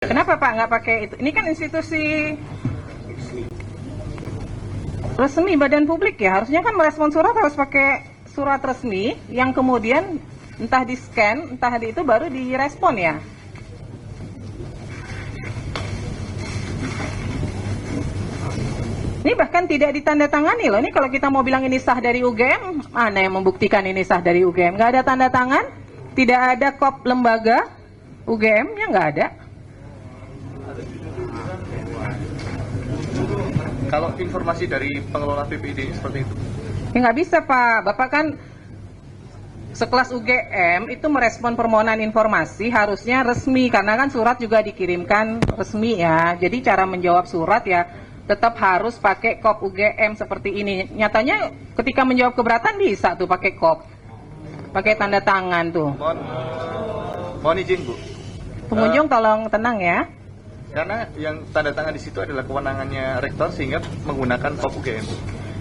Kenapa Pak nggak pakai itu? Ini kan institusi resmi badan publik ya. Harusnya kan merespon surat harus pakai surat resmi yang kemudian entah di scan, entah di itu baru direspon ya. Ini bahkan tidak ditandatangani loh. Ini kalau kita mau bilang ini sah dari UGM, mana yang membuktikan ini sah dari UGM? Nggak ada tanda tangan, tidak ada kop lembaga UGM-nya nggak ada. Kalau informasi dari pengelola PPID seperti itu? Ya nggak bisa Pak, Bapak kan sekelas UGM itu merespon permohonan informasi harusnya resmi, karena kan surat juga dikirimkan resmi ya. Jadi cara menjawab surat ya tetap harus pakai kop UGM seperti ini. Nyatanya ketika menjawab keberatan bisa tuh pakai kop, pakai tanda tangan tuh. Mohon izin Bu. Pengunjung tolong tenang ya. Karena yang tanda tangan di situ adalah kewenangannya rektor sehingga menggunakan kop UGM.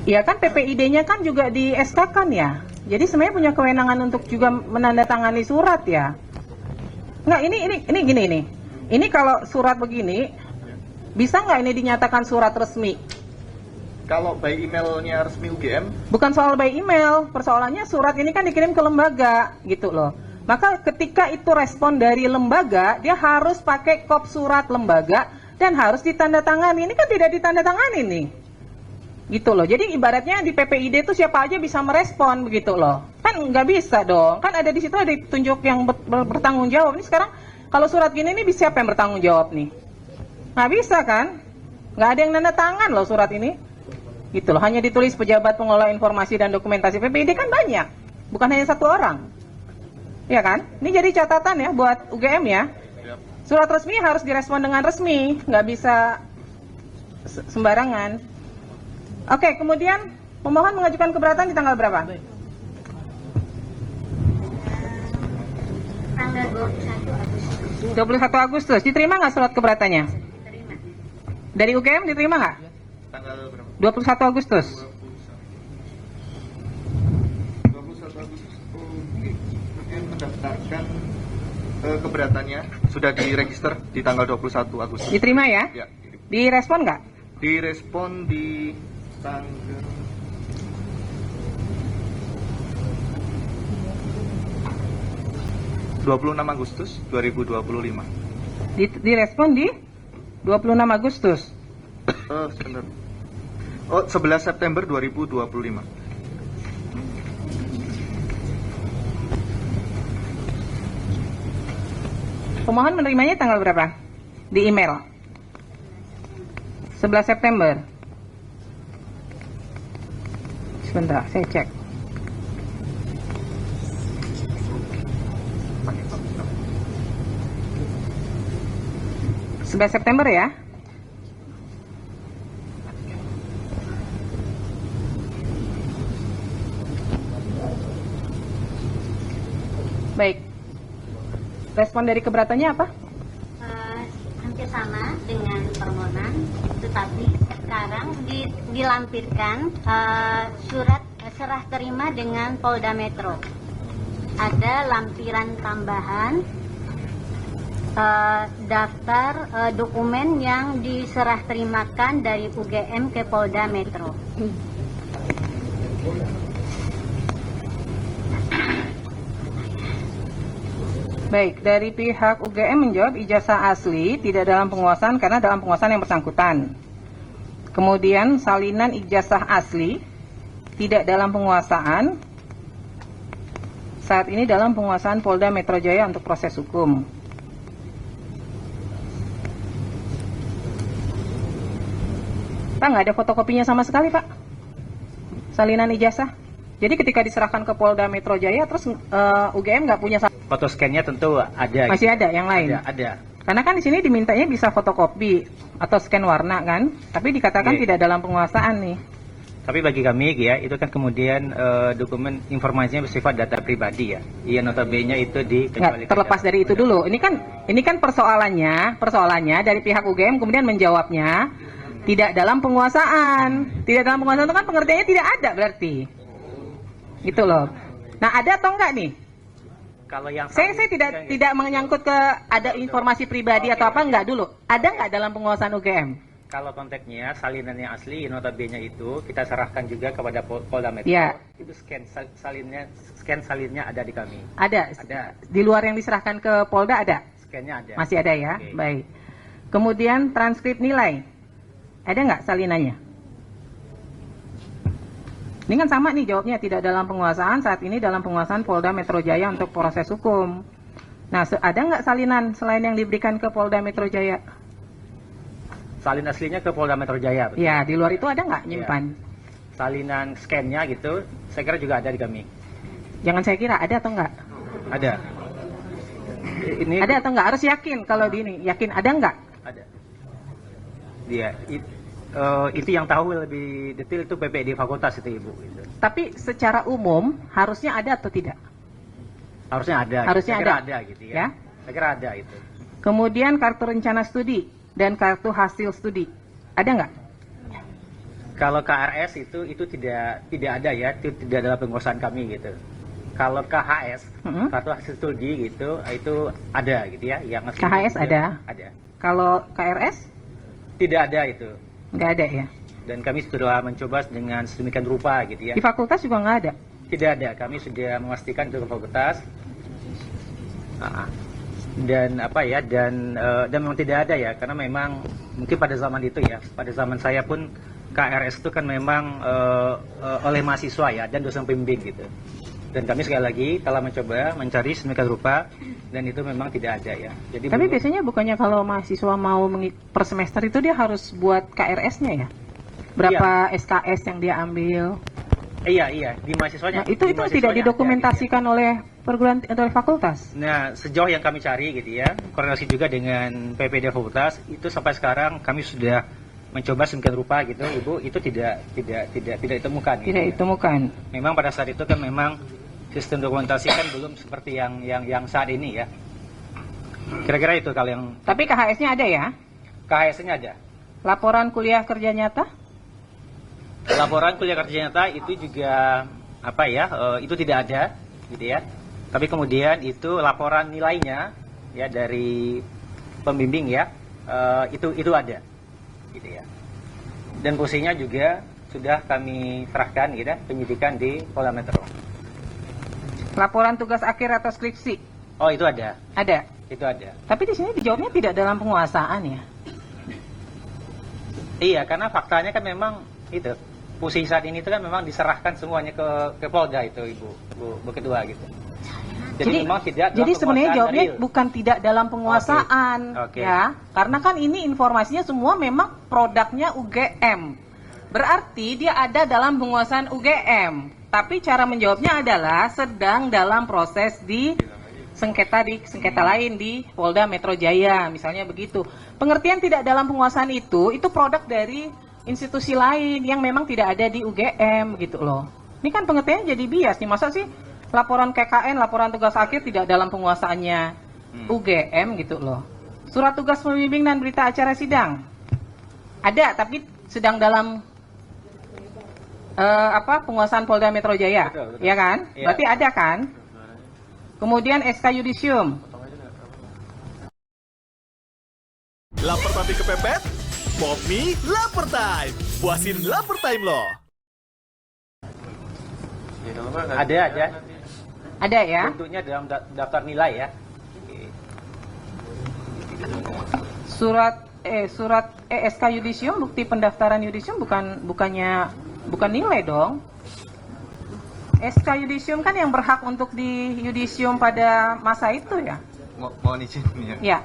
Iya kan PPID-nya kan juga di SK-kan ya. Jadi sebenarnya punya kewenangan untuk juga menandatangani surat ya. Nggak, ini gini nih. Ini kalau surat begini, bisa nggak ini dinyatakan surat resmi? Kalau by emailnya resmi UGM? Bukan soal by email, persoalannya surat ini kan dikirim ke lembaga gitu loh. Maka ketika itu respon dari lembaga, dia harus pakai kop surat lembaga dan harus ditandatangani. Ini kan tidak ditandatangani nih. Gitu loh. Jadi ibaratnya di PPID itu siapa aja bisa merespon begitu loh. Kan nggak bisa dong. Kan ada di situ ada tunjuk yang bertanggung jawab. Ini sekarang kalau surat gini nih siapa yang bertanggung jawab nih? Nggak bisa kan? Nggak ada yang tanda tangan loh surat ini. Gitu loh. Hanya ditulis pejabat pengelola informasi dan dokumentasi PPID kan banyak. Bukan hanya satu orang. Ya kan? Ini jadi catatan ya buat UGM ya. Surat resmi harus direspon dengan resmi, nggak bisa sembarangan. Oke, kemudian pemohon mengajukan keberatan di tanggal berapa? Tanggal 21 Agustus. 21 Agustus. Diterima nggak surat keberatannya? Terima. Dari UGM diterima nggak? Tanggal berapa? 21 Agustus. 21 Agustus. UGM mendaftarkan keberatannya sudah diregister di tanggal 21 Agustus. Diterima ya? Ya. Direspon nggak? Direspon di tanggal 26 Agustus 2025. Direspon di 26 Agustus. Sebentar. 11 September 2025. Pemohon menerimanya tanggal berapa? Di email. 11 September. Sebentar, saya cek. September ya. Baik. Respon dari keberatannya apa? Hampir sama dengan permohonan, tetapi sekarang dilampirkan surat serah terima dengan Polda Metro. Ada lampiran tambahan daftar dokumen yang diserah terimakan dari UGM ke Polda Metro. Baik, dari pihak UGM menjawab ijazah asli tidak dalam penguasaan karena dalam penguasaan yang bersangkutan. Kemudian salinan ijazah asli tidak dalam penguasaan, saat ini dalam penguasaan Polda Metro Jaya untuk proses hukum. Pak, nggak ada fotokopinya sama sekali Pak, salinan ijazah. Jadi ketika diserahkan ke Polda Metro Jaya, terus UGM nggak punya foto scan-nya tentu ada. Masih ada yang lain? Ada. Karena kan di sini dimintanya bisa fotokopi atau scan warna kan, tapi dikatakan tidak dalam penguasaan nih. Tapi bagi kami ya, itu kan kemudian dokumen informasinya bersifat data pribadi ya. Iya, notabene itu dikecualikan. Terlepas dari itu dulu. Ini kan persoalannya dari pihak UGM kemudian menjawabnya tidak dalam penguasaan. Tidak dalam penguasaan itu kan pengertiannya tidak ada berarti. Gitu loh. Nah, ada atau enggak nih? Kalau yang Saya tidak menyangkut ke ada informasi pribadi atau apa, enggak dulu. Ada nggak dalam penguasaan UGM? Kalau konteksnya salinan yang asli notabene itu kita serahkan juga kepada Polda Metro. Ya. Itu scan salinnya ada di kami. Ada. Ada. Di luar yang diserahkan ke Polda ada? Scannya ada. Masih ada ya? Oke. Baik. Kemudian transkrip nilai. Ada nggak salinannya? Ini kan sama nih jawabnya, tidak dalam penguasaan, saat ini dalam penguasaan Polda Metro Jaya untuk proses hukum. Nah, ada nggak salinan selain yang diberikan ke Polda Metro Jaya? Salin aslinya ke Polda Metro Jaya. Betul? Ya, di luar itu ada nggak nyimpan? Salinan scan-nya gitu, saya kira juga ada di kami. Jangan saya kira, ada atau nggak? Ada. Ini Ada atau nggak? Harus yakin kalau di ini. Yakin ada nggak? ada. Dia itu yang tahu lebih detail itu PPD fakultas itu Ibu. Gitu. Tapi secara umum harusnya ada atau tidak? Harusnya ada. Harusnya saya kira ada. ada gitu ya. Ya. Saya kira ada itu. Kemudian kartu rencana studi dan kartu hasil studi. Ada nggak? Kalau KRS itu tidak ada ya, itu tidak dalam penguasaan kami gitu. Kalau KHS, kartu hasil studi gitu, itu ada gitu ya. Yang asli KHS juga ada? Ada. Kalau KRS? Tidak ada itu. Nggak ada ya? Dan kami sudah mencoba dengan sedemikian rupa gitu ya. Di fakultas juga nggak ada? Tidak ada, kami sudah memastikan itu ke fakultas. Dan apa ya, dan memang tidak ada ya, karena memang mungkin pada zaman itu ya, pada zaman saya pun KRS itu kan memang oleh mahasiswa ya dan dosen pembimbing gitu. Dan kami sekali lagi telah mencoba mencari sedemikian rupa dan itu memang tidak ada ya. Jadi Tapi biasanya bukannya kalau mahasiswa mau per semester itu dia harus buat KRS-nya ya? Berapa SKS yang dia ambil? Iya, di mahasiswanya. Nah, itu tidak didokumentasikan oleh perguruan oleh fakultas. Nah, sejauh yang kami cari gitu ya, koordinasi juga dengan PPD fakultas, itu sampai sekarang kami sudah mencoba sedemikian rupa gitu, Ibu, itu tidak ditemukan. Gitu, Tidak ditemukan. Memang pada saat itu kan memang sistem dokumentasi kan belum seperti yang saat ini ya. Kira-kira itu kalau yang. Tapi KHS-nya ada ya? KHS-nya ada. Laporan kuliah kerja nyata? Laporan kuliah kerja nyata itu juga apa ya? Itu tidak ada, gitu ya. Tapi kemudian itu laporan nilainya ya dari pembimbing ya, itu ada, gitu ya. Dan posisinya juga sudah kami serahkan, gitu, penyidikan di Polda Metro. Laporan tugas akhir atau skripsi? Oh itu ada. Ada. Itu ada. Tapi di sini dijawabnya tidak dalam penguasaan ya? Iya, karena faktanya kan memang itu posisi saat ini itu kan memang diserahkan semuanya ke Polda itu Bu Ketua gitu. Jadi memang tidak. Jadi sebenarnya jawabnya real. bukan tidak dalam penguasaan, Oke. ya, karena kan ini informasinya semua memang produknya UGM. Berarti dia ada dalam penguasaan UGM. Tapi cara menjawabnya adalah sedang dalam proses di sengketa lain di Polda Metro Jaya, misalnya begitu. Pengertian tidak dalam penguasaan itu produk dari institusi lain yang memang tidak ada di UGM gitu loh. Ini kan pengertiannya jadi bias nih, masa sih laporan KKN, laporan tugas akhir tidak dalam penguasaannya UGM gitu loh. Surat tugas pembimbing dan berita acara sidang ada, tapi sedang dalam penguasaan Polda Metro Jaya, Betul. ya kan? Iya. Berarti ada kan? Kemudian SK Yudisium. Lapar tapi kepepet? Popmi Lapar Time. Puasin Lapar Time lo. Ada. Ada ya? Bentuknya dalam daftar nilai ya. Surat SK Yudisium, bukti pendaftaran Yudisium bukan nilai dong. SK Yudisium kan yang berhak untuk di Yudisium pada masa itu ya. Mohon izin ya. Ya.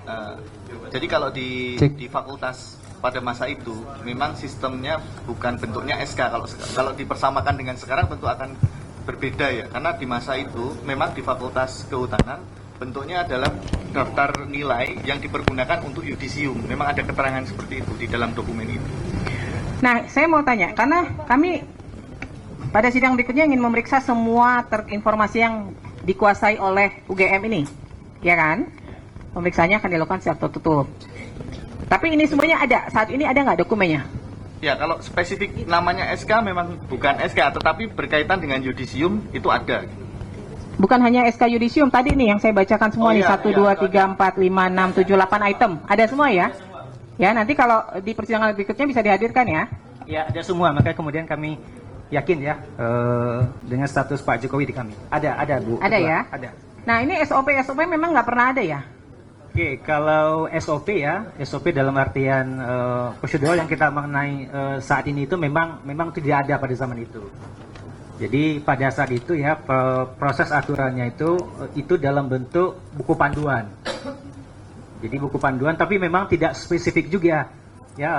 Jadi kalau di fakultas pada masa itu memang sistemnya bukan bentuknya SK. Kalau dipersamakan dengan sekarang tentu akan berbeda ya. Karena di masa itu memang di Fakultas Kehutanan bentuknya adalah daftar nilai yang dipergunakan untuk yudisium. Memang ada keterangan seperti itu di dalam dokumen itu. Nah, saya mau tanya, karena kami pada sidang berikutnya ingin memeriksa semua informasi yang dikuasai oleh UGM ini, ya kan? Pemeriksaannya akan dilakukan secara tertutup. Tapi ini semuanya ada, saat ini ada nggak dokumennya? Ya, kalau spesifik namanya SK memang bukan SK, tetapi berkaitan dengan yudisium itu ada. Bukan hanya SK Yudisium tadi nih yang saya bacakan semua nih, 1, 2, 3, 4, 5, 6, 7, 8 item. Ada semua ya? Ya, nanti kalau di persidangan berikutnya bisa dihadirkan ya. Ya, ada semua. Makanya kemudian kami yakin ya dengan status Pak Jokowi di kami. Ada Bu. Ada Ketua. ya? Ada. Nah, ini SOP memang nggak pernah ada ya? Oke, kalau SOP ya, SOP dalam artian prosedur yang kita mengenai saat ini itu memang tidak ada pada zaman itu. Jadi pada saat itu ya proses aturannya itu dalam bentuk buku panduan. Jadi buku panduan, tapi memang tidak spesifik juga ya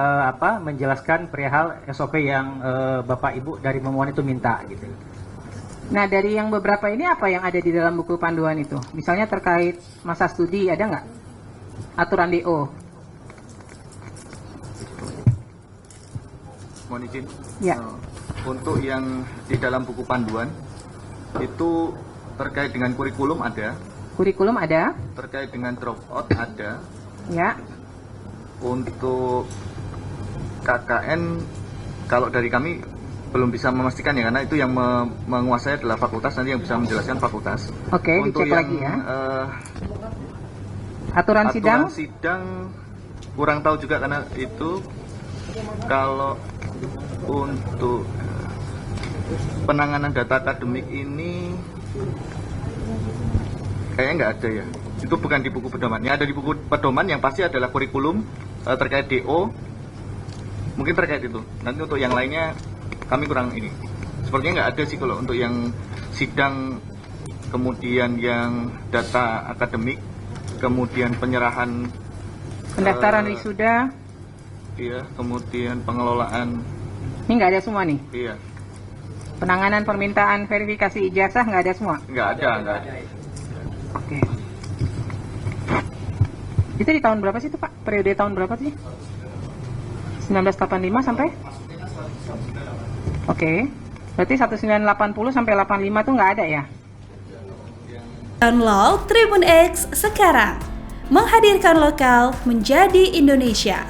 menjelaskan perihal SOP yang Bapak Ibu dari pemohon itu minta gitu. Nah, dari yang beberapa ini apa yang ada di dalam buku panduan itu? Misalnya terkait masa studi, ada nggak? Aturan DO. Mohon izin. Ya. Untuk yang di dalam buku panduan itu terkait dengan kurikulum ada, Kurikulum ada? terkait dengan dropout ada, Ya. untuk KKN kalau dari kami belum bisa memastikan ya, karena itu yang menguasai adalah fakultas, nanti yang bisa menjelaskan fakultas. Oke, Untuk dicek yang lagi ya. aturan Aturan sidang? sidang kurang tahu juga, karena itu kalau untuk penanganan data akademik ini kayaknya nggak ada ya. Itu bukan di buku pedoman. Yang ada di buku pedoman yang pasti adalah kurikulum terkait DO. Mungkin terkait itu. Nanti untuk yang lainnya kami kurang ini. Sepertinya nggak ada sih kalau untuk yang sidang, kemudian yang data akademik, kemudian penyerahan Pendaftaran wisuda? iya, kemudian pengelolaan, Ini nggak ada semua nih? iya, Penanganan permintaan verifikasi ijazah nggak ada semua? nggak ada. Oke. Itu di tahun berapa sih itu Pak? Periode tahun berapa sih? 1985 sampai? Oke. Berarti 1980 sampai 85 itu nggak ada ya? Download Tribun X sekarang, menghadirkan lokal menjadi Indonesia.